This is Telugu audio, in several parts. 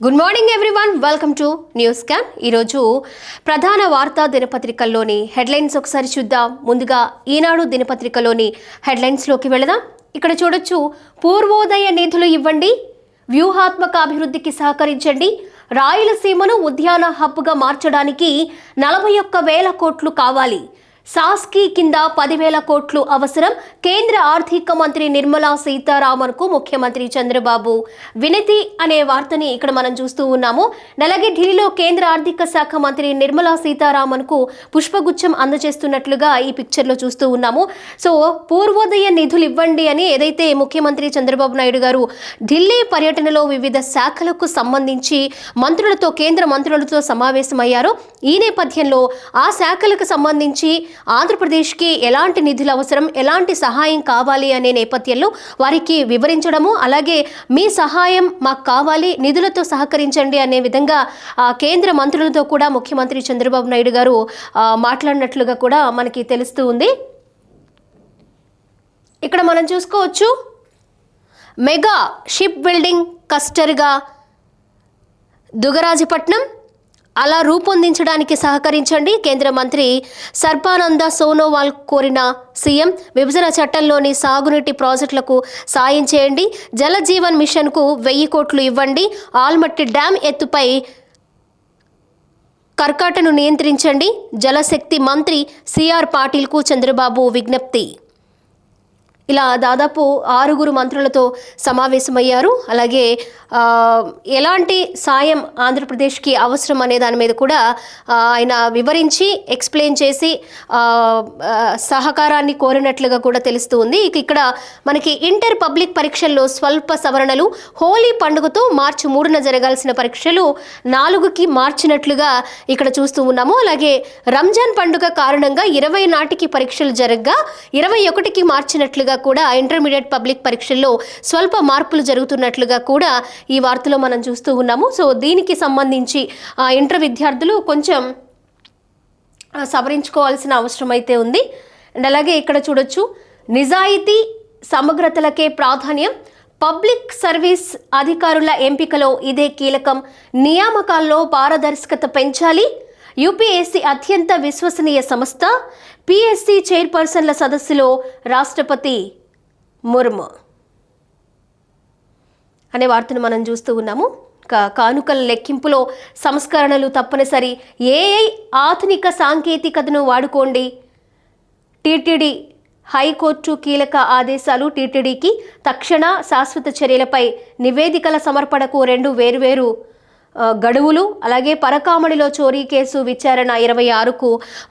Good morning everyone, welcome to news can. ఈరోజు ప్రధాన వార్తా దినపత్రికల్లోని హెడ్లైన్స్ ఒకసారి చూద్దాం. ముందుగా ఈనాడు దినపత్రికలోని హెడ్లైన్స్లోకి వెళదాం. ఇక్కడ చూడొచ్చు, పూర్వోదయ నిధులు ఇవ్వండి, వ్యూహాత్మక అభివృద్ధికి సహకరించండి, రాయలసీమను ఉద్యాన హబ్గా మార్చడానికి 41,000 కోట్లు కావాలి, సాస్కీ కింద 10,000 కోట్లు అవసరం, కేంద్ర ఆర్థిక మంత్రి నిర్మలా సీతారామన్కు ముఖ్యమంత్రి చంద్రబాబు వినతి అనే వార్తని ఇక్కడ మనం చూస్తూ ఉన్నాము. అలాగే ఢిల్లీలో కేంద్ర ఆర్థిక శాఖ మంత్రి నిర్మలా సీతారామన్కు పుష్పగుచ్చం అందజేస్తున్నట్లుగా ఈ పిక్చర్లో చూస్తూ ఉన్నాము. సో పూర్వోదయ నిధులు ఇవ్వండి అని ఏదైతే ముఖ్యమంత్రి చంద్రబాబు నాయుడు గారు ఢిల్లీ పర్యటనలో వివిధ శాఖలకు సంబంధించి మంత్రులతో, కేంద్ర మంత్రులతో సమావేశమయ్యారో, ఈ నేపథ్యంలో ఆ శాఖలకు సంబంధించి ఆంధ్రప్రదేశ్కి ఎలాంటి నిధులు అవసరం, ఎలాంటి సహాయం కావాలి అనే నేపథ్యంలో వారికి వివరించడము, అలాగే మీ సహాయం మాకు కావాలి, నిధులతో సహకరించండి అనే విధంగా కేంద్ర మంత్రులతో కూడా ముఖ్యమంత్రి చంద్రబాబు నాయుడు గారు మాట్లాడినట్లుగా కూడా మనకి తెలుస్తూ ఉంది. ఇక్కడ మనం చూసుకోవచ్చు, మెగా షిప్ బిల్డింగ్ క్లస్టర్గా దుగరాజపట్నం అలా రూపొందించడానికి సహకరించండి. కేంద్ర మంత్రి సర్బానంద సోనోవాల్ కోరిన సీఎం, విభజన చట్టంలోని సాగునీటి ప్రాజెక్టులకు సాయం చేయండి, జల జీవన్ మిషన్కు 1000 కోట్లు ఇవ్వండి, ఆల్మట్టి డ్యాం ఎత్తుపై కర్కాటను నియంత్రించండి, జలశక్తి మంత్రి సిఆర్ పాటిల్కు చంద్రబాబు విజ్ఞప్తి. ఇలా దాదాపు 6 మంత్రులతో సమావేశమయ్యారు. అలాగే ఎలాంటి సాయం ఆంధ్రప్రదేశ్కి అవసరం అనే దాని మీద కూడా ఆయన వివరించి ఎక్స్ప్లెయిన్ చేసి సహకారాన్ని కోరినట్లుగా కూడా తెలుస్తూ ఉంది. ఇక్కడ మనకి ఇంటర్ పబ్లిక్ పరీక్షల్లో స్వల్ప సవరణలు, హోలీ పండుగతో మార్చి 3న జరగాల్సిన పరీక్షలు 4కి మార్చినట్లుగా ఇక్కడ చూస్తూ ఉన్నాము. అలాగే రంజాన్ పండుగ కారణంగా 20 నాటికి పరీక్షలు జరగగా 21కి మార్చినట్లుగా కూడా ఇంటర్మీడియట్ పబ్లిక్ పరీక్షల్లో స్వల్ప మార్పులు జరుగుతున్నట్లుగా కూడా ఈ వార్తలో మనం చూస్తూ ఉన్నాము. సో దీనికి సంబంధించి ఇంటర్ విద్యార్థులు కొంచెం సవరించుకోవాల్సిన అవసరం అయితే ఉంది. అండ్ అలాగే ఇక్కడ చూడొచ్చు, నిజాయితీ సమగ్రతలకే ప్రాధాన్యం, పబ్లిక్ సర్వీస్ అధికారుల ఎంపికలో ఇదే కీలకం, నియామకాల్లో పారదర్శకత పెంచాలి, యూపీఎస్సీ అత్యంత విశ్వసనీయ సంస్థ, పిఎస్సి చైర్పర్సన్ల సదస్సులో రాష్ట్రపతి ముర్ము అనే వార్తను మనం చూస్తూ ఉన్నాము. కానుకల లెక్కింపులో సంస్కరణలు తప్పనిసరి, ఏఐ ఆధునిక సాంకేతికతను వాడుకోండి, టీటీడీ హైకోర్టు కీలక ఆదేశాలు, టీటీడీకి తక్షణ శాశ్వత చర్యలపై నివేదికల సమర్పణకు 2 వేర్వేరు గడువులు, అలాగే పరకామణిలో చోరీ కేసు విచారణ 26కు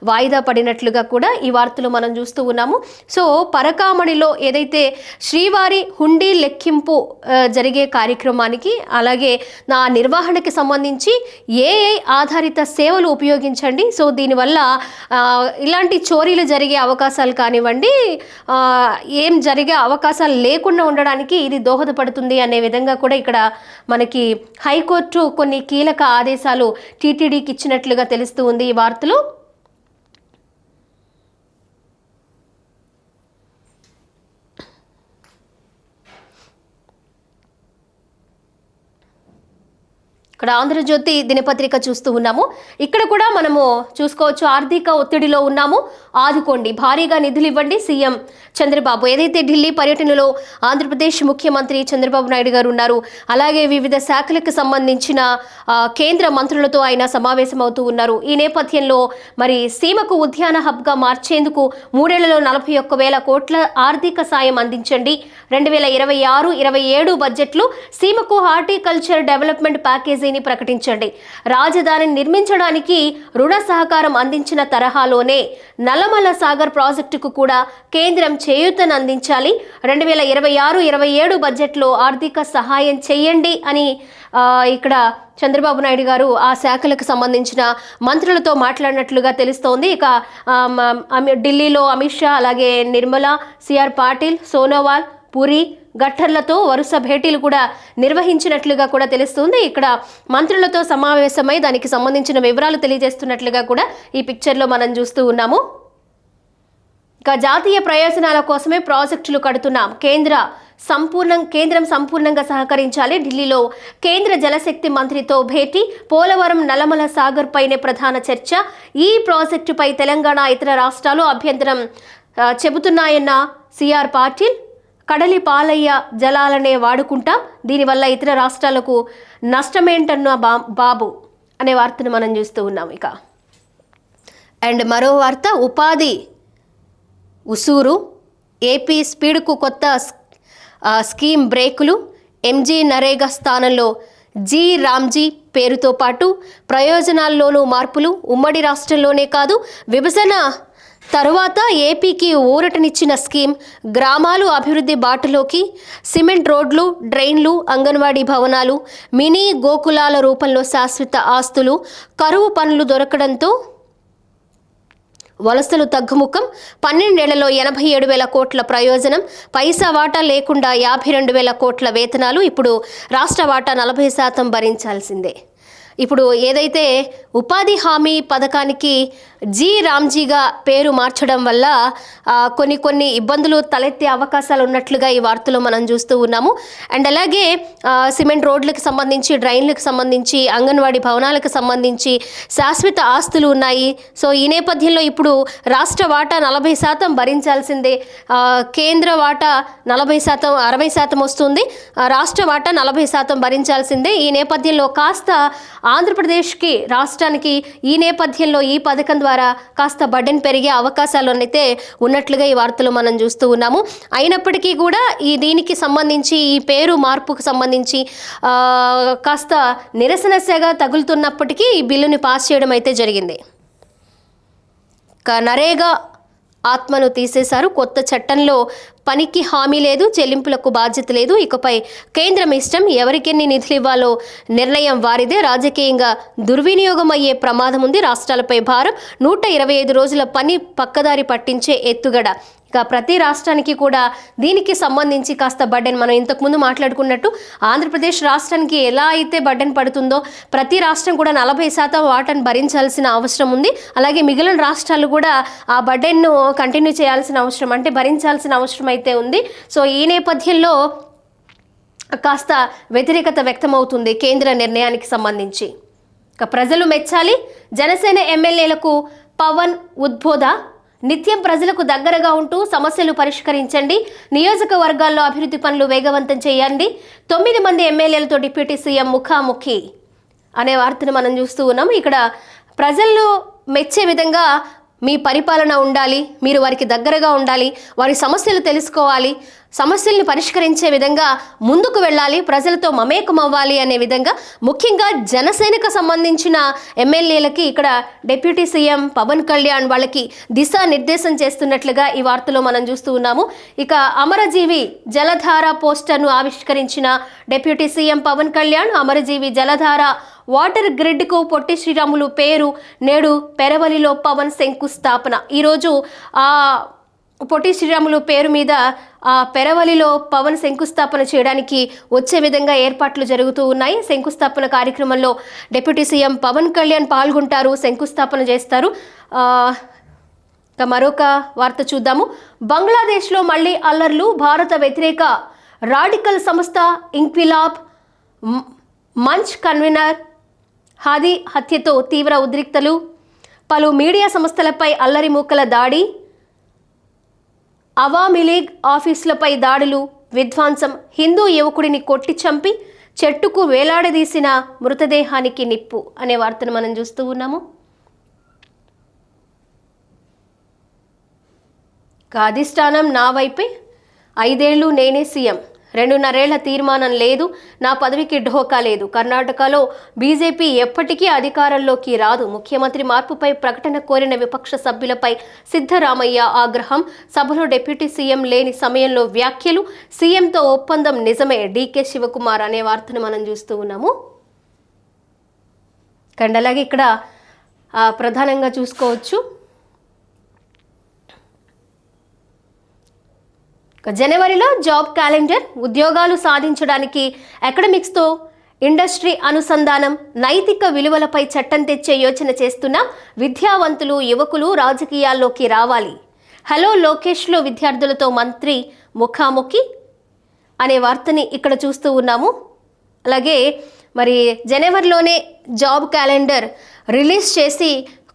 వాయిదా పడినట్లుగా కూడా ఈ వార్తలు మనం చూస్తూ ఉన్నాము. సో పరకామణిలో ఏదైతే శ్రీవారి హుండీ లెక్కింపు జరిగే కార్యక్రమానికి, అలాగే నా నిర్వహణకి సంబంధించి ఏఐ ఆధారిత సేవలు ఉపయోగించండి. సో దీనివల్ల ఇలాంటి చోరీలు జరిగే అవకాశాలు కానివ్వండి, ఏం జరిగే అవకాశాలు లేకుండా ఉండడానికి ఇది దోహదపడుతుంది అనే విధంగా కూడా ఇక్కడ మనకి హైకోర్టు కొన్ని కీలక ఆదేశాలు టీటీడీకి ఇచ్చినట్లుగా తెలుస్తూ ఉంది ఈ వార్తలో. ఇక్కడ ఆంధ్రజ్యోతి దినపత్రిక చూస్తూ ఉన్నాము. ఇక్కడ కూడా మనము చూసుకోవచ్చు, ఆర్థిక ఒత్తిడిలో ఉన్నాము, ఆదుకోండి, భారీగా నిధులు ఇవ్వండి సీఎం చంద్రబాబు. ఏదైతే ఢిల్లీ పర్యటనలో ఆంధ్రప్రదేశ్ ముఖ్యమంత్రి చంద్రబాబు నాయుడు గారు ఉన్నారు, అలాగే వివిధ శాఖలకు సంబంధించిన కేంద్ర మంత్రులతో ఆయన సమావేశం అవుతూ ఉన్నారు. ఈ నేపథ్యంలో మరి సీమకు ఉద్యాన హబ్గా మార్చేందుకు 3 ఏళ్లలో 41,000 కోట్ల ఆర్థిక సాయం అందించండి, 2026-27 బడ్జెట్లో సీమకు హార్టికల్చర్ డెవలప్మెంట్ ప్యాకేజీని ప్రకటించండి, రాజధానిని నిర్మించడానికి రుణ సహకారం అందించిన తరహాలోనే నల్లమల సాగర్ ప్రాజెక్టుకు కూడా కేంద్రం చేయూతను అందించాలి, 2026-27 బడ్జెట్లో ఆర్థిక సహాయం చేయండి అని ఇక్కడ చంద్రబాబు నాయుడు గారు ఆ శాఖలకు సంబంధించిన మంత్రులతో మాట్లాడినట్లుగా తెలుస్తోంది. ఇక ఢిల్లీలో అమిత్ షా, అలాగే నిర్మలా, సిఆర్ పాటిల్, సోనోవాల్, పూరి, గట్టర్లతో వరుస భేటీలు కూడా నిర్వహించినట్లుగా కూడా తెలుస్తుంది. ఇక్కడ మంత్రులతో సమావేశమై దానికి సంబంధించిన వివరాలు తెలియజేస్తున్నట్లుగా కూడా ఈ పిక్చర్లో మనం చూస్తూ ఉన్నాము. ఇక జాతీయ ప్రయోజనాల కోసమే ప్రాజెక్టులు కడుతున్నాం, కేంద్ర కేంద్రం సంపూర్ణంగా సహకరించాలి. ఢిల్లీలో కేంద్ర జలశక్తి మంత్రితో భేటీ. పోలవరం నల్లమల సాగర్ పైనే ప్రధాన చర్చ. ఈ ప్రాజెక్టుపై తెలంగాణ ఇతర రాష్ట్రాలు అభ్యంతరం చెబుతున్నాయన్న సిఆర్ పాటిల్. కడలి పాలయ్య జలాలనే వాడుకుంటా, దీనివల్ల ఇతర రాష్ట్రాలకు నష్టమేంటన్న బాబు అనే వార్తను మనం చూస్తూ ఉన్నాం. ఇక అండ్ మరో వార్త, ఉపాధి ఉసూరు. ఏపీ స్పీడ్కు కొత్త స్కీమ్ బ్రేకులు. ఎంజీ నరేగా స్థానంలో జీ రామ్జీ పేరుతో పాటు ప్రయోజనాల్లోనూ మార్పులు. ఉమ్మడి రాష్ట్రంలోనే కాదు, విభజన తరువాత ఏపీకి ఊరటనిచ్చిన స్కీమ్. గ్రామాలు అభివృద్ధి బాటలోకి. సిమెంట్ రోడ్లు, డ్రైన్లు, అంగన్వాడీ భవనాలు, మినీ గోకులాల రూపంలో శాశ్వత ఆస్తులు. కరువు పనులు దొరకడంతో వలసలు తగ్గుముఖం. 12 ఏళ్లలో 87,000 కోట్ల ప్రయోజనం. పైసా వాటా లేకుండా 52,000 కోట్ల వేతనాలు. ఇప్పుడు రాష్ట్ర వాటా 40% భరించాల్సిందే. ఇప్పుడు ఏదైతే ఉపాధి హామీ పథకానికి జీ రామ్జీగా పేరు మార్చడం వల్ల కొన్ని ఇబ్బందులు తలెత్తే అవకాశాలు ఉన్నట్లుగా ఈ వార్తలో మనం చూస్తూ ఉన్నాము. అండ్ అలాగే సిమెంట్ రోడ్లకు సంబంధించి, డ్రైన్లకు సంబంధించి, అంగన్వాడీ భవనాలకు సంబంధించి శాశ్వత ఆస్తులు ఉన్నాయి. సో ఈ నేపథ్యంలో ఇప్పుడు రాష్ట్ర వాటా 40% భరించాల్సిందే. కేంద్ర వాటా 40%, 60% వస్తుంది. రాష్ట్ర వాటా 40% భరించాల్సిందే. ఈ నేపథ్యంలో కాస్త ఆంధ్రప్రదేశ్కి, రాష్ట్రానికి ఈ నేపథ్యంలో ఈ పథకం ద్వారా కాస్త బర్డెన్ పెరిగే అవకాశాలు అయితే ఉన్నట్లుగా ఈ వార్తలు మనం చూస్తూ ఉన్నాము. అయినప్పటికీ కూడా దీనికి సంబంధించి, ఈ పేరు మార్పుకు సంబంధించి కాస్త నిరసనగా తగులుతున్నప్పటికీ ఈ బిల్లుని పాస్ చేయడం అయితే జరిగింది. నరేగా ఆత్మను తీసేశారు. కొత్త చట్టంలో పనికి హామీ లేదు, చెల్లింపులకు బాధ్యత లేదు. ఇకపై కేంద్రం ఇష్టం, ఎవరికెన్ని నిధులు ఇవ్వాలో నిర్ణయం వారిదే. రాజకీయంగా దుర్వినియోగం అయ్యే ప్రమాదం ఉంది. రాష్ట్రాలపై భారం. 125 రోజుల పని పక్కదారి పట్టించే ఎత్తుగడ. ఇక ప్రతి రాష్ట్రానికి కూడా దీనికి సంబంధించి కాస్త బర్డెన్, మనం ఇంతకుముందు మాట్లాడుకున్నట్టు ఆంధ్రప్రదేశ్ రాష్ట్రానికి ఎలా అయితే బర్డెన్ పడుతుందో ప్రతి రాష్ట్రం కూడా 40% వాటాను భరించాల్సిన అవసరం ఉంది. అలాగే మిగిలిన రాష్ట్రాలు కూడా ఆ బర్డెన్ను కంటిన్యూ చేయాల్సిన అవసరం, అంటే భరించాల్సిన అవసరం అయితే ఉంది. సో ఈ నేపథ్యంలో కాస్త వ్యతిరేకత వ్యక్తమవుతుంది కేంద్ర నిర్ణయానికి సంబంధించి. ఇక ప్రజలు మెచ్చాలి. జనసేన ఎమ్మెల్యేలకు పవన్ ఉద్బోధ. నిత్యం ప్రజలకు దగ్గరగా ఉంటూ సమస్యలు పరిష్కరించండి. నియోజకవర్గాల్లో అభివృద్ధి పనులు వేగవంతం చేయండి. 9 మంది ఎమ్మెల్యేలతో డిప్యూటీ సీఎం ముఖాముఖి అనే వార్తను మనం చూస్తూ ఉన్నాం. ఇక్కడ ప్రజల్లో మెచ్చే విధంగా మీ పరిపాలన ఉండాలి, మీరు వారికి దగ్గరగా ఉండాలి, వారి సమస్యలు తెలుసుకోవాలి, సమస్యల్ని పరిష్కరించే విధంగా ముందుకు వెళ్ళాలి, ప్రజలతో మమేకం అవ్వాలి అనే విధంగా ముఖ్యంగా జనసేనకు సంబంధించిన ఎమ్మెల్యేలకి ఇక్కడ డిప్యూటీ సీఎం పవన్ కళ్యాణ్ వాళ్ళకి దిశానిర్దేశం చేస్తున్నట్లుగా ఈ వార్తలో మనం చూస్తూ ఉన్నాము. ఇక అమరజీవి జలధార పోస్టర్ను ఆవిష్కరించిన డిప్యూటీ సీఎం పవన్ కళ్యాణ్. అమరజీవి జలధార వాటర్ గ్రిడ్కు పొట్టి శ్రీరాములు పేరు. నేడు పెరవలిలో పవన్ శంకుస్థాపన. ఈరోజు పొట్టి శ్రీరాములు పేరు మీద పెరవలిలో పవన్ శంకుస్థాపన చేయడానికి వచ్చే విధంగా ఏర్పాట్లు జరుగుతూ ఉన్నాయి. శంకుస్థాపన కార్యక్రమంలో డిప్యూటీ సీఎం పవన్ కళ్యాణ్ పాల్గొంటారు, శంకుస్థాపన చేస్తారు. మరొక వార్త చూద్దాము. బంగ్లాదేశ్లో మళ్ళీ అల్లర్లు. భారత వ్యతిరేక రాడికల్ సంస్థ ఇంక్విలాబ్ మంచ్ కన్వీనర్ హాదీ హత్యతో తీవ్ర ఉద్రిక్తలు. పలు మీడియా సంస్థలపై అల్లరి మూకల దాడి. అవామీ లీగ్ ఆఫీసులపై దాడులు, విధ్వంసం. హిందూ యువకుడిని కొట్టి చంపి చెట్టుకు వేలాడదీసిన మృతదేహానికి నిప్పు అనే వార్తను మనం చూస్తూ ఉన్నాము. అధిష్టానం నా వైపే, 5 ఏళ్ళు నేనే సీఎం, 2.5 ఏళ్ల తీర్మానం లేదు, నా పదవికి ఢోకా లేదు. కర్ణాటకలో బీజేపీ ఎప్పటికీ అధికారంలోకి రాదు. ముఖ్యమంత్రి మార్పుపై ప్రకటన కోరిన విపక్ష సభ్యులపై సిద్ధరామయ్య ఆగ్రహం. సభలో డిప్యూటీ సీఎం లేని సమయంలో వ్యాఖ్యలు. సీఎంతో ఒప్పందం నిజమే, డీకే శివకుమార్ అనే వార్తను మనం చూస్తూ ఉన్నాము. అలాగే ఇక్కడ ప్రధానంగా చూసుకోవచ్చు, జనవరిలో జాబ్ క్యాలెండర్. ఉద్యోగాలు సాధించడానికి అకాడమిక్స్తో ఇండస్ట్రీ అనుసంధానం. నైతిక విలువలపై చట్టం తెచ్చే యోచన చేస్తున్న విద్యావంతులు, యువకులు రాజకీయాల్లోకి రావాలి. హలో లోకేష్లో విద్యార్థులతో మంత్రి ముఖాముఖి. అనే వార్తని ఇక్కడ చూస్తూ ఉన్నాము. అలాగే మరి జనవరిలోనే జాబ్ క్యాలెండర్ రిలీజ్ చేసి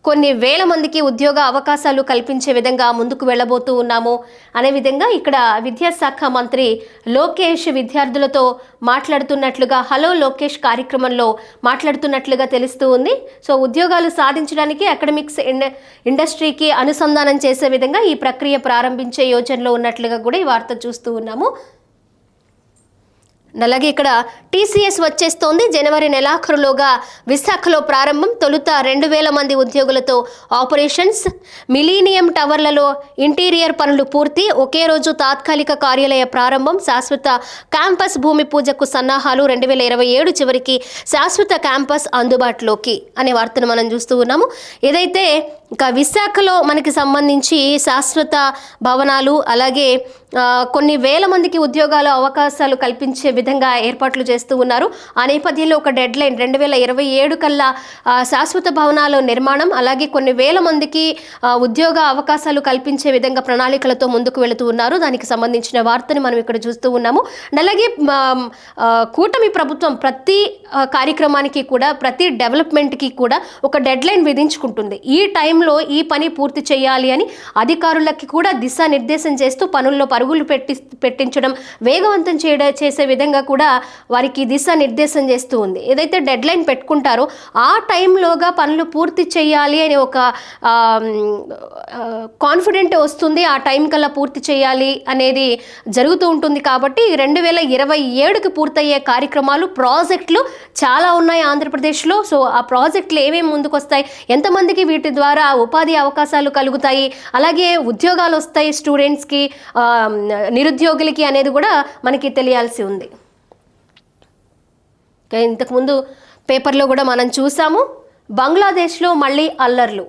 కొన్ని వేల మందికి ఉద్యోగ అవకాశాలు కల్పించే విధంగా ముందుకు వెళ్ళబోతూ ఉన్నాము అనే విధంగా ఇక్కడ విద్యాశాఖ మంత్రి లోకేష్ విద్యార్థులతో మాట్లాడుతున్నట్లుగా హలో లోకేష్ కార్యక్రమంలో మాట్లాడుతున్నట్లుగా తెలుస్తూ ఉంది. సో ఉద్యోగాలు సాధించడానికి అకాడమిక్స్ ఇండస్ట్రీకి అనుసంధానం చేసే విధంగా ఈ ప్రక్రియ ప్రారంభించే యోచనలో ఉన్నట్లుగా కూడా ఈ వార్త చూస్తూ ఉన్నాము. అలాగే ఇక్కడ టీసీఎస్ వచ్చేస్తోంది. జనవరి నెలాఖరులోగా విశాఖలో ప్రారంభం. తొలుత 2000 మంది ఉద్యోగులతో ఆపరేషన్స్. మిలీనియం టవర్లలో ఇంటీరియర్ పనులు పూర్తి. ఒకే రోజు తాత్కాలిక కార్యాలయ ప్రారంభం. శాశ్వత క్యాంపస్ భూమి పూజకు సన్నాహాలు. 2027 చివరికి శాశ్వత క్యాంపస్ అందుబాటులోకి అనే వార్తను మనం చూస్తూ ఉన్నాము. ఏదైతే ఇంకా విశాఖలో మనకి సంబంధించి శాశ్వత భవనాలు అలాగే కొన్ని వేల మందికి ఉద్యోగాల అవకాశాలు కల్పించే విధంగా ఏర్పాట్లు చేస్తూ ఉన్నారు. ఆ నేపథ్యంలో ఒక డెడ్ లైన్ 2027 కల్లా శాశ్వత భవనాల నిర్మాణం అలాగే కొన్ని వేల మందికి ఉద్యోగ అవకాశాలు కల్పించే విధంగా ప్రణాళికలతో ముందుకు వెళుతూ ఉన్నారు. దానికి సంబంధించిన వార్తని మనం ఇక్కడ చూస్తూ ఉన్నాము. అలాగే కూటమి ప్రభుత్వం ప్రతి కార్యక్రమానికి కూడా ప్రతి డెవలప్మెంట్కి కూడా ఒక డెడ్ లైన్ విధించుకుంటుంది. ఈ టైంలో ఈ పని పూర్తి చేయాలి అని అధికారులకి కూడా దిశానిర్దేశం చేస్తూ పనుల్లో పరుగులు పెట్టించడం వేగవంతం చేసే విధంగా కూడా వారికి దిశానిర్దేశం చేస్తూ ఉంది. ఏదైతే డెడ్ లైన్ పెట్టుకుంటారో ఆ టైంలోగా పనులు పూర్తి చేయాలి అని ఒక కాన్ఫిడెంట్ వస్తుంది. ఆ టైం కల్లా పూర్తి చేయాలి అనేది జరుగుతూ ఉంటుంది. కాబట్టి 2027కి పూర్తయ్యే కార్యక్రమాలు ప్రాజెక్టులు చాలా ఉన్నాయి ఆంధ్రప్రదేశ్లో. సో ఆ ప్రాజెక్టులు ఏమేమి ముందుకు వస్తాయి, ఎంతమందికి వీటి ద్వారా ఉపాధి అవకాశాలు కలుగుతాయి, అలాగే ఉద్యోగాలు వస్తాయి స్టూడెంట్స్కి నిరుద్యోగులకి అనేది కూడా మనకి తెలియాల్సి ఉంది. ఇంతకుముందు పేపర్లో కూడా మనం చూసాము బంగ్లాదేశ్లో మళ్ళీ అల్లర్లు.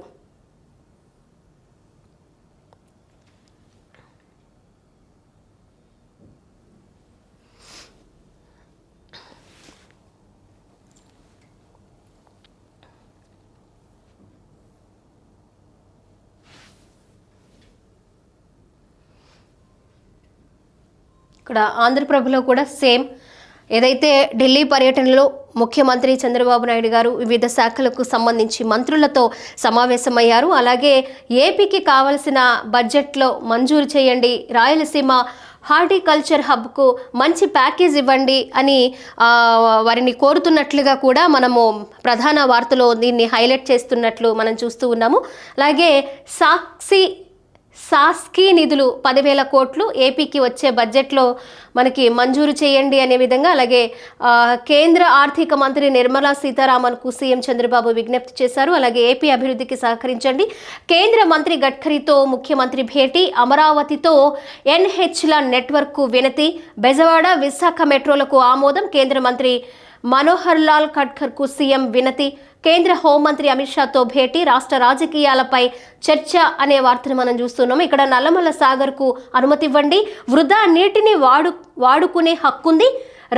ఇక్కడ ఆంధ్రప్రభలో కూడా సేమ్. ఏదైతే ఢిల్లీ పర్యటనలో ముఖ్యమంత్రి చంద్రబాబు నాయుడు గారు వివిధ శాఖలకు సంబంధించి మంత్రులతో సమావేశమయ్యారు. అలాగే ఏపీకి కావలసిన బడ్జెట్లో మంజూరు చేయండి, రాయలసీమ హార్టికల్చర్ హబ్కు మంచి ప్యాకేజ్ ఇవ్వండి అని వారిని కోరుతున్నట్లుగా కూడా మనము ప్రధాన వార్తలో దీన్ని హైలైట్ చేస్తున్నట్లు మనం చూస్తూ ఉన్నాము. అలాగే సాస్కీ నిధులు 10,000 కోట్లు ఏపీకి వచ్చే బడ్జెట్లో మనకి మంజూరు చేయండి అనే విధంగా, అలాగే కేంద్ర ఆర్థిక మంత్రి నిర్మలా సీతారామన్కు సీఎం చంద్రబాబు విజ్ఞప్తి చేశారు. అలాగే ఏపీ అభివృద్ధికి సహకరించండి. కేంద్ర మంత్రి గడ్కరీతో ముఖ్యమంత్రి భేటీ. అమరావతితో ఎన్హెచ్ల నెట్వర్క్కు వినతి. బెజవాడ విశాఖ మెట్రోలకు ఆమోదం. కేంద్ర మంత్రి మనోహర్ లాల్ ఖట్కర్కు సీఎం వినతి. కేంద్ర హోంమంత్రి అమిత్ షాతో భేటీ. రాష్ట్ర రాజకీయాలపై చర్చ అనే వార్తను మనం చూస్తున్నాము. ఇక్కడ నల్లమల సాగర్కు అనుమతి ఇవ్వండి. వృధా నీటిని వాడుకునే హక్కుంది.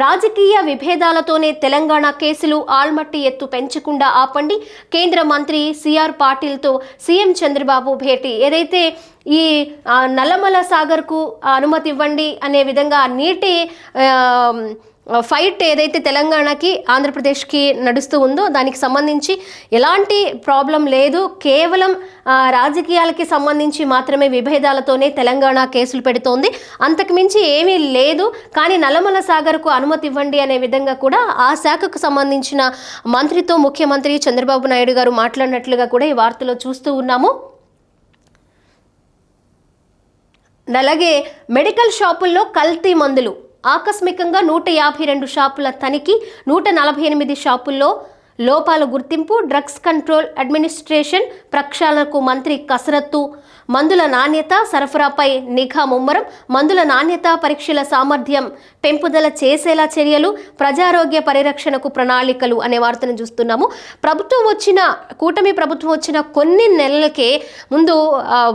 రాజకీయ విభేదాలతోనే తెలంగాణ కేసులు. ఆల్మట్టి ఎత్తు పెంచకుండా ఆపండి. కేంద్ర మంత్రి సిఆర్ పాటిల్తో సీఎం చంద్రబాబు భేటీ. ఏదైతే ఈ నల్లమల సాగర్కు అనుమతి ఇవ్వండి అనే విధంగా నీటి ఫైట్ ఏదైతే తెలంగాణకి ఆంధ్రప్రదేశ్కి నడుస్తూ ఉందో దానికి సంబంధించి ఎలాంటి ప్రాబ్లం లేదు. కేవలం రాజకీయాలకి సంబంధించి మాత్రమే విభేదాలతోనే తెలంగాణ కేసులు పెడుతోంది, అంతకుమించి ఏమీ లేదు. కానీ నల్లమల సాగర్కు అనుమతి ఇవ్వండి అనే విధంగా కూడా ఆ శాఖకు సంబంధించిన మంత్రితో ముఖ్యమంత్రి చంద్రబాబు నాయుడు గారు మాట్లాడినట్లుగా కూడా ఈ వార్తలో చూస్తూ ఉన్నాము. అలాగే మెడికల్ షాపుల్లో కల్తీ మందులు. ఆకస్మికంగా 152 షాపుల తనిఖీ. 148 షాపుల్లో లోపాల గుర్తింపు. డ్రగ్స్ కంట్రోల్ అడ్మినిస్ట్రేషన్ ప్రక్షాళనకు మంత్రి కసరత్తు. మందుల నాణ్యత సరఫరాపై నిఘా ముమ్మరం. మందుల నాణ్యత పరీక్షల సామర్థ్యం పెంపుదల చేసేలా చర్యలు. ప్రజారోగ్య పరిరక్షణకు ప్రణాళికలు అనే వార్తను చూస్తున్నాము. కూటమి ప్రభుత్వం వచ్చిన కొన్ని నెలలకే ముందు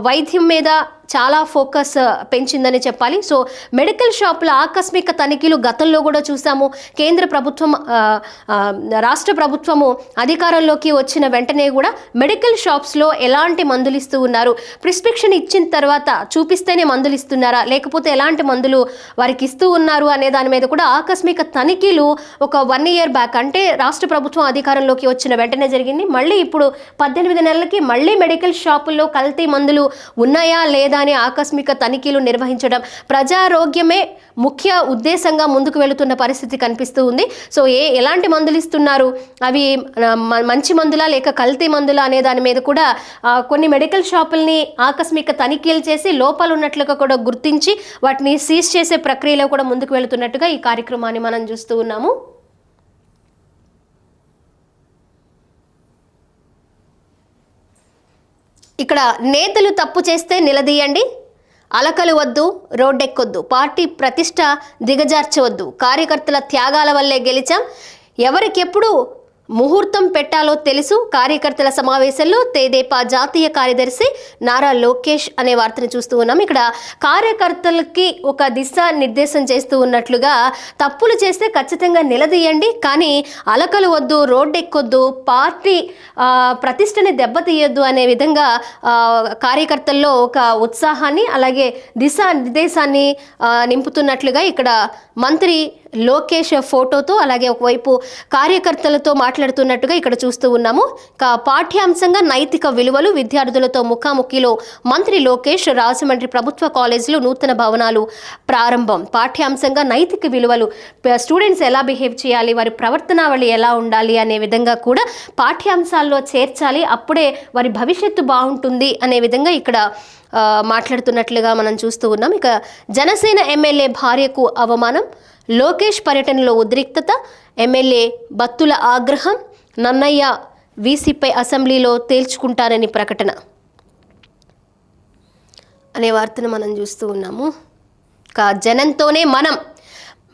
వైద్యం మీద చాలా ఫోకస్ పెంచిందని చెప్పాలి. సో మెడికల్ షాపుల ఆకస్మిక తనిఖీలు గతంలో కూడా చూసాము. కేంద్ర ప్రభుత్వం రాష్ట్ర ప్రభుత్వము అధికారంలోకి వచ్చిన వెంటనే కూడా మెడికల్ షాప్స్లో ఎలాంటి మందులు ఇస్తూ ఉన్నారు, ప్రిస్క్రిప్షన్ ఇచ్చిన తర్వాత చూపిస్తేనే మందులు ఇస్తున్నారా, లేకపోతే ఎలాంటి మందులు వారికి ఇస్తూ ఉన్నారు అనే దాని మీద కూడా ఆకస్మిక తనిఖీలు ఒక 1 year బ్యాక్ అంటే రాష్ట్ర ప్రభుత్వం అధికారంలోకి వచ్చిన వెంటనే జరిగింది. మళ్ళీ ఇప్పుడు 18 నెలలకి మళ్ళీ మెడికల్ షాపుల్లో కల్తీ మందులు ఉన్నాయా లేదా అని ఆకస్మిక తనిఖీలు నిర్వహించడం, ప్రజారోగ్యమే ముఖ్య ఉద్దేశంగా ముందుకు వెళుతున్న పరిస్థితి కనిపిస్తూ ఉంది. సో ఎలాంటి మందులు ఇస్తున్నారు, అవి మంచి మందులా లేక కల్తీ మందులా అనే దాని మీద కూడా కొన్ని మెడికల్ షాపుల్ని ఆకస్మిక తనిఖీలు చేసి లోపాలు ఉన్నట్లుగా కూడా గుర్తించి వాటిని సీజ్ చేసే ప్రక్రియలో కూడా ముందుకు వెళుతున్నట్టుగా ఈ కార్యక్రమాన్ని మనం చూస్తూ ఉన్నాము. ఇక్కడ నేతలు తప్పు చేస్తే నిలదీయండి, అలకలు వద్దు, రోడ్డెక్కొద్దు, పార్టీ ప్రతిష్ట దిగజార్చవద్దు, కార్యకర్తల త్యాగాల వల్లే గెలిచాం, ఎవరికెప్పుడు ముహూర్తం పెట్టాలో తెలుసు, కార్యకర్తల సమావేశంలో తెదేపా జాతీయ కార్యదర్శి నారా లోకేష్ అనే వార్తను చూస్తూ ఉన్నాం. ఇక్కడ కార్యకర్తలకి ఒక దిశా నిర్దేశం చేస్తూ ఉన్నట్లుగా తప్పులు చేస్తే ఖచ్చితంగా నిలదీయండి, కానీ అలకలు వద్దు, రోడ్డెక్కొద్దు, పార్టీ ప్రతిష్టని దెబ్బతీయొద్దు అనే విధంగా కార్యకర్తల్లో ఒక ఉత్సాహాన్ని అలాగే దిశా నిర్దేశాన్ని నింపుతున్నట్లుగా ఇక్కడ మంత్రి లోకేష్ ఫోటోతో అలాగే ఒకవైపు కార్యకర్తలతో మాట్లాడుతున్నట్టుగా ఇక్కడ చూస్తూ ఉన్నాము. పాఠ్యాంశంగా నైతిక విలువలు విద్యార్థులతో ముఖాముఖిలో మంత్రి లోకేష్, రాజమండ్రి ప్రభుత్వ కాలేజీలో నూతన భవనాలు ప్రారంభం. పాఠ్యాంశంగా నైతిక విలువలు, స్టూడెంట్స్ ఎలా బిహేవ్ చేయాలి, వారి ప్రవర్తనావళి ఎలా ఉండాలి అనే విధంగా కూడా పాఠ్యాంశాల్లో చేర్చాలి, అప్పుడే వారి భవిష్యత్తు బాగుంటుంది అనే విధంగా ఇక్కడ మాట్లాడుతున్నట్లుగా మనం చూస్తూ ఉన్నాం. ఇక జనసేన ఎమ్మెల్యే భార్యకు అవమానం, లోకేష్ పర్యటనలో ఉద్రిక్తత, ఎమ్మెల్యే బత్తుల ఆగ్రహం, నన్నయ్య వీసీపై అసెంబ్లీలో తేల్చుకుంటారని ప్రకటన అనే వార్తను మనం చూస్తూ ఉన్నాము. జనంతోనే మనం,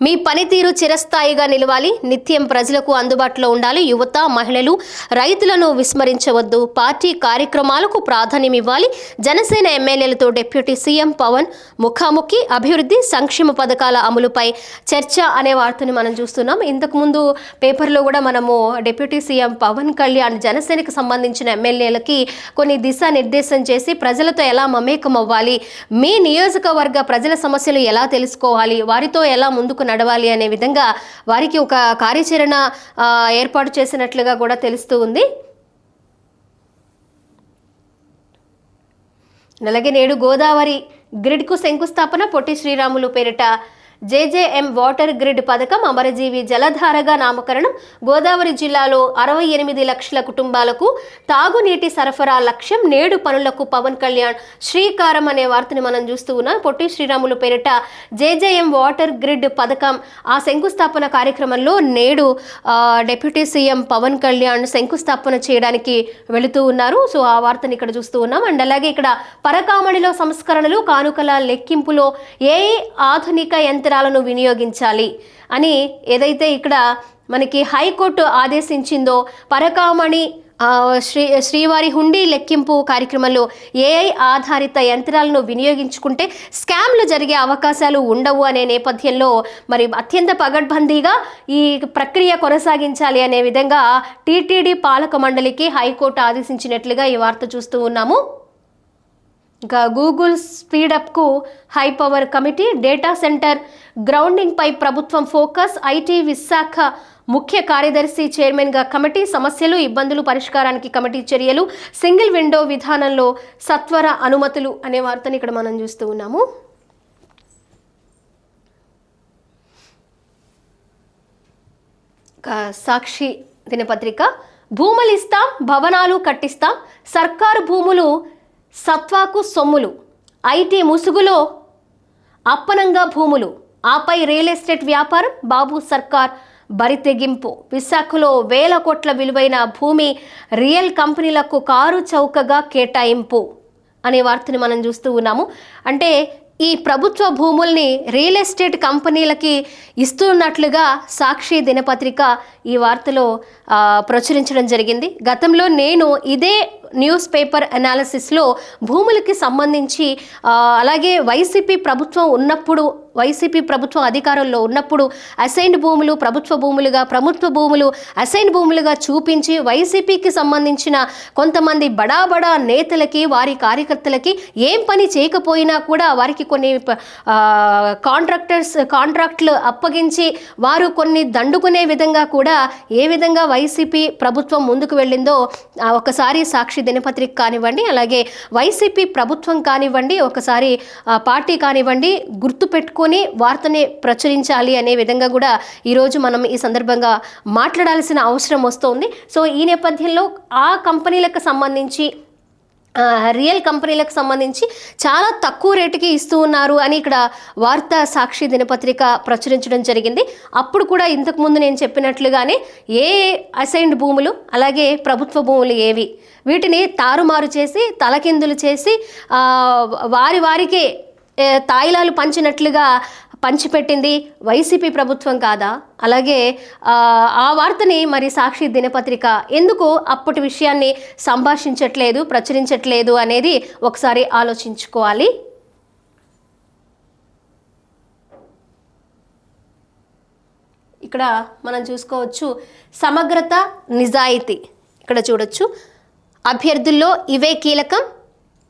మీ పనితీరు చిరస్థాయిగా నిలవాలి, నిత్యం ప్రజలకు అందుబాటులో ఉండాలి, యువత, మహిళలు, రైతులను విస్మరించవద్దు, పార్టీ కార్యక్రమాలకు ప్రాధాన్యం ఇవ్వాలి, జనసేన ఎమ్మెల్యేలతో డిప్యూటీ సీఎం పవన్ ముఖాముఖి, అభివృద్ధి సంక్షేమ పథకాల అమలుపై చర్చ అనే వార్తను మనం చూస్తున్నాం. ఇంతకుముందు పేపర్లో కూడా మనము డిప్యూటీ సీఎం పవన్ కళ్యాణ్ జనసేనకు సంబంధించిన ఎమ్మెల్యేలకి కొన్ని దిశానిర్దేశం చేసి ప్రజలతో ఎలా మమేకం అవ్వాలి, మీ నియోజకవర్గ ప్రజల సమస్యలు ఎలా తెలుసుకోవాలి, వారితో ఎలా ముందుకు నడవాలి అనే విధంగా వారికి ఒక కార్యాచరణ ఏర్పాటు చేసినట్లుగా కూడా తెలుస్తూ ఉంది. అలాగే నేడు గోదావరి గ్రిడ్కు శంకుస్థాపన, పొట్టి శ్రీరాములు పేరిట జేజేఎం వాటర్ గ్రిడ్ పథకం అమరజీవి జలధారగా నామకరణం, గోదావరి జిల్లాలో 68 లక్షల కుటుంబాలకు తాగునీటి సరఫరా లక్ష్యం, నేడు పనులకు పవన్ కళ్యాణ్ శ్రీకారం అనే వార్తని మనం చూస్తూ ఉన్నాం. పొట్టి శ్రీరాములు పేరిట జేజేఎం వాటర్ గ్రిడ్ పథకం ఆ శంకుస్థాపన కార్యక్రమంలో నేడు డిప్యూటీ సీఎం పవన్ కళ్యాణ్ శంకుస్థాపన చేయడానికి వెళుతూ ఉన్నారు. సో ఆ వార్తని ఇక్కడ చూస్తూ ఉన్నాం. అండ్ అలాగే ఇక్కడ పరకామణిలో సంస్కరణలు, కానుకల లెక్కింపులో ఏ ఆధునిక యంత్రాలను వినియోగించాలి అని ఏదైతే ఇక్కడ మనకి హైకోర్టు ఆదేశించిందో, పరకామణి శ్రీవారి హుండీ లెక్కింపు కార్యక్రమంలో ఏఐ ఆధారిత యంత్రాలను వినియోగించుకుంటే స్కామ్లు జరిగే అవకాశాలు ఉండవు అనే నేపథ్యంలో మరి అత్యంత పగడ్బందీగా ఈ ప్రక్రియ కొనసాగించాలి అనే విధంగా టీటీడీ పాలక మండలికి హైకోర్టు ఆదేశించినట్లుగా ఈ వార్త చూస్తూ ఉన్నాము. ఇంకా గూగుల్ స్పీడప్కు high power committee, data centre గ్రౌండింగ్పై ప్రభుత్వం ఫోకస్, ఐటీ విశాఖ ముఖ్య కార్యదర్శి చైర్మన్గా కమిటీ, సమస్యలు ఇబ్బందులు పరిష్కారానికి కమిటీ చర్యలు, సింగిల్ విండో విధానంలో సత్వర అనుమతులు అనే వార్తని ఇక్కడ మనం చూస్తూ ఉన్నాము. సాక్షి దినపత్రిక, భూములు ఇస్తాం, భవనాలు కట్టిస్తాం, సర్కారు భూములు సత్వాకు సొమ్ములు, ఐటీ ముసుగులో అప్పనంగా భూములు, ఆపై రియల్ ఎస్టేట్ వ్యాపారం, బాబు సర్కార్ బరితెగింపు, విశాఖలో 1000 కోట్ల విలువైన భూమి రియల్ కంపెనీలకు కారు చౌకగా కేటాయింపు అనే వార్తని మనం చూస్తూ ఉన్నాము. అంటే ఈ ప్రభుత్వ భూముల్ని రియల్ ఎస్టేట్ కంపెనీలకి ఇస్తున్నట్లుగా సాక్షి దినపత్రిక ఈ వార్తలో ప్రచురించడం జరిగింది. గతంలో నేను ఇదే న్యూస్ పేపర్ అనాలిసిస్లో భూములకి సంబంధించి అలాగే వైసీపీ ప్రభుత్వం ఉన్నప్పుడు, వైసీపీ ప్రభుత్వం అధికారంలో ఉన్నప్పుడు అసైన్డ్ భూములు ప్రభుత్వ భూములు అసైన్డ్ భూములుగా చూపించి వైసీపీకి సంబంధించిన కొంతమంది బడా నేతలకి, వారి కార్యకర్తలకి ఏం పని చేయకపోయినా కూడా వారికి కొన్ని కాంట్రాక్ట్లు అప్పగించి వారు కొన్ని దండుకునే విధంగా కూడా ఏ విధంగా వైసీపీ ప్రభుత్వం ముందుకు వెళ్ళిందో ఒకసారి సాక్షి దినపత్రిక కానివ్వండి, అలాగే వైసీపీ ప్రభుత్వం కానివ్వండి, ఒకసారి పార్టీ కానివ్వండి గుర్తు పెట్టుకొని వార్తని ప్రచురించాలి అనే విధంగా కూడా ఈరోజు మనం ఈ సందర్భంగా మాట్లాడాల్సిన అవసరం వస్తుంది. సో ఈ నేపథ్యంలో ఆ కంపెనీలకు సంబంధించి, రియల్ కంపెనీలకు సంబంధించి చాలా తక్కువ రేటుకి ఇస్తూ ఉన్నారు అని ఇక్కడ వార్తా సాక్షి దినపత్రిక ప్రచురించడం జరిగింది. అప్పుడు కూడా ఇంతకుముందు నేను చెప్పినట్లుగానే ఏ అసైన్డ్ భూములు అలాగే ప్రభుత్వ భూములు ఏవి వీటిని తారుమారు చేసి తలకిందులు చేసి వారికే తాయిలాలు పంచినట్లుగా పంచిపెట్టింది వైసీపీ ప్రభుత్వం కాదా? అలాగే ఆ వార్తని మరి సాక్షి దినపత్రిక ఎందుకు అప్పటి విషయాన్ని సంభాషించట్లేదు, ప్రచురించట్లేదు అనేది ఒకసారి ఆలోచించుకోవాలి. ఇక్కడ మనం చూసుకోవచ్చు సమగ్రత, నిజాయితీ. ఇక్కడ చూడొచ్చు అభ్యర్థుల్లో ఇవే కీలకం,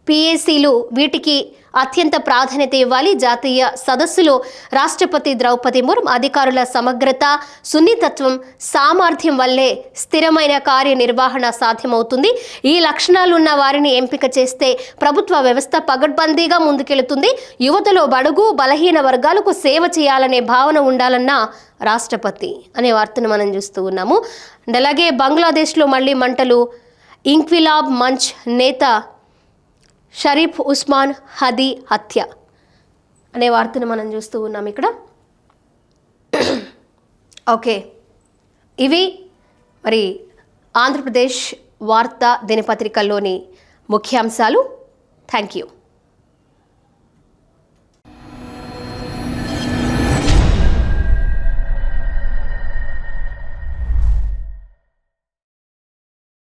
పిఎస్సీలు వీటికి అత్యంత ప్రాధాన్యత ఇవ్వాలి. జాతీయ సదస్సులో రాష్ట్రపతి ద్రౌపది ముర్ము అధికారుల సమగ్రత, సున్నితత్వం, సామర్థ్యం వల్లే స్థిరమైన కార్యనిర్వహణ సాధ్యమవుతుంది. ఈ లక్షణాలున్న వారిని ఎంపిక చేస్తే ప్రభుత్వ వ్యవస్థ పగడ్బందీగా ముందుకెళుతుంది. యువతలో బడుగు బలహీన వర్గాలకు సేవ చేయాలనే భావన ఉండాలన్న రాష్ట్రపతి అనే వార్తను మనం చూస్తూ ఉన్నాము. అలాగే బంగ్లాదేశ్లో మళ్ళీ మంటలు, ఇంక్విలాబ్ మంచ్ నేత షరీఫ్ ఉస్మాన్ హదీ హత్య అనే వార్తను మనం చూస్తూ ఉన్నాం ఇక్కడ. ఓకే, ఇవి మరి ఆంధ్రప్రదేశ్ వార్తా దినపత్రికల్లోని ముఖ్యాంశాలు. Thank you.